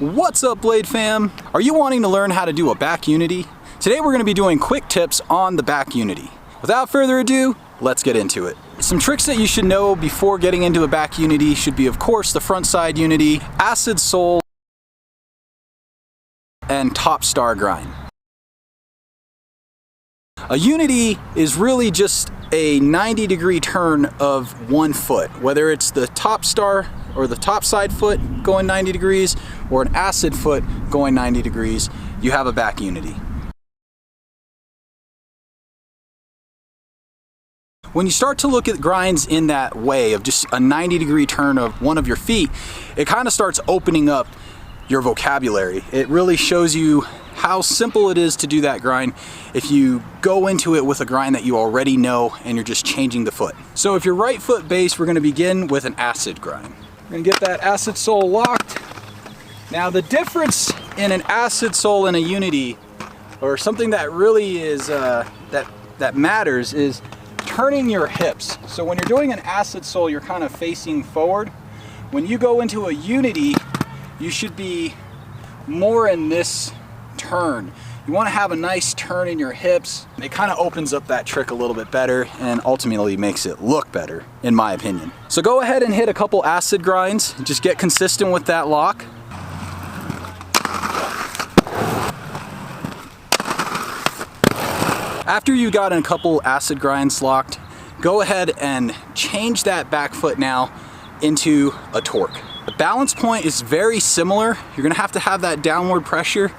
What's up, Blade fam? Are you wanting to learn how to do a back unity? Today we're going to be doing quick tips on the back unity. Without further ado, let's get into it. Some tricks that you should know before getting into a back unity should be, of course, the frontside unity, acid sole, and top star grind. A unity is really just a 90-degree turn of one foot, whether it's the top star or the top side foot going 90 degrees or an acid foot going 90 degrees, you have a back unity. When you start to look at grinds in that way of just a 90-degree turn of one of your feet, it kind of starts opening up your vocabulary. It really shows you how simple it is to do that grind if you go into it with a grind that you already know and you're just changing the foot. So if you're right foot base, we're going to begin with an acid grind. We're going to get that acid sole locked. Now the difference in an acid sole and a unity, or something that really is that matters, is turning your hips. So when you're doing an acid sole, you're kind of facing forward. When you go into a unity, you should be more in this turn. You want to have a nice turn in your hips. It kind of opens up that trick a little bit better and ultimately makes it look better, in my opinion. So go ahead and hit a couple acid grinds. Just get consistent with that lock. After you got a couple acid grinds locked, go ahead and change that back foot now into a torque. The balance point is very similar. You're gonna have to have that downward pressure.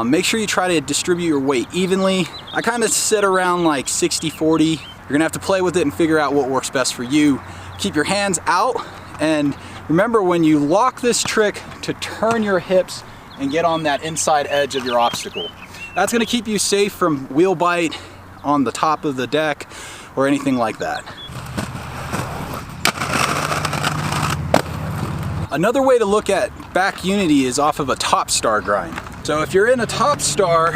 Make sure you try to distribute your weight evenly. I kind of sit around like 60-40. You're gonna have to play with it and figure out what works best for you. Keep your hands out, and remember when you lock this trick to turn your hips and get on that inside edge of your obstacle. That's gonna keep you safe from wheel bite on the top of the deck or anything like that. Another way to look at back unity is off of a top star grind. So if you're in a top star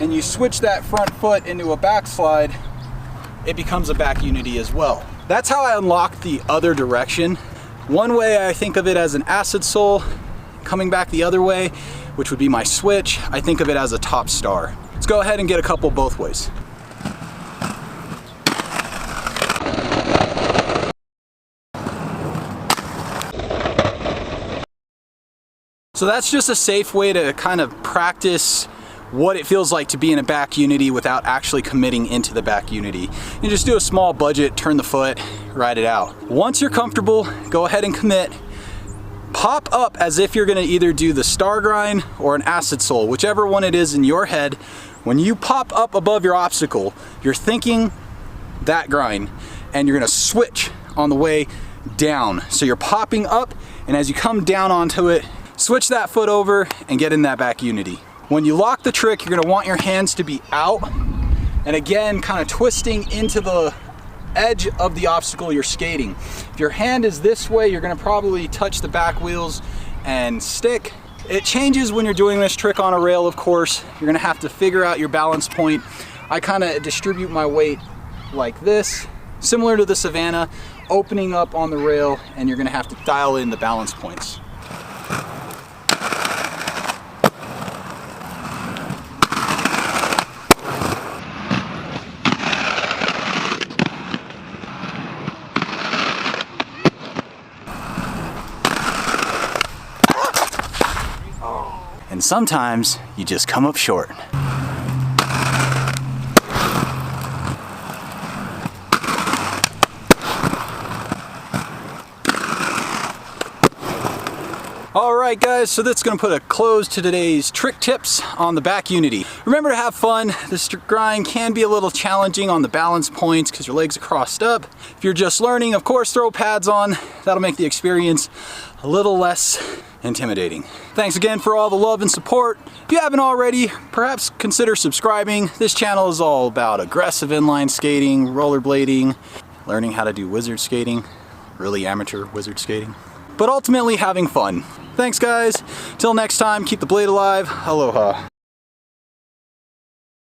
and you switch that front foot into a backslide, it becomes a back unity as well. That's how I unlock the other direction. One way I think of it as an acid sole, coming back the other way, which would be my switch, I think of it as a top star. Let's go ahead and get a couple both ways. So that's just a safe way to kind of practice what it feels like to be in a back unity without actually committing into the back unity. You just do a small budget, turn the foot, ride it out. Once you're comfortable, go ahead and commit. Pop up as if you're gonna either do the star grind or an acid sole, whichever one it is in your head. When you pop up above your obstacle, you're thinking that grind, and you're gonna switch on the way down. So you're popping up, and as you come down onto it, switch that foot over and get in that back unity. When you lock the trick, you're gonna want your hands to be out, and again, kind of twisting into the edge of the obstacle you're skating. If your hand is this way, you're gonna probably touch the back wheels and stick. It changes when you're doing this trick on a rail, of course. You're gonna have to figure out your balance point. I kind of distribute my weight like this, similar to the Savannah, opening up on the rail, and you're gonna have to dial in the balance points. And sometimes you just come up short. Alright guys, so that's going to put a close to today's trick tips on the back unity. Remember to have fun. This grind can be a little challenging on the balance points because your legs are crossed up. If you're just learning, of course, throw pads on. That'll make the experience a little less intimidating. Thanks again for all the love and support. If you haven't already, perhaps consider subscribing. This channel is all about aggressive inline skating, rollerblading, learning how to do wizard skating, really amateur wizard skating, but ultimately having fun. Thanks guys. Till next time, keep the blade alive. Aloha.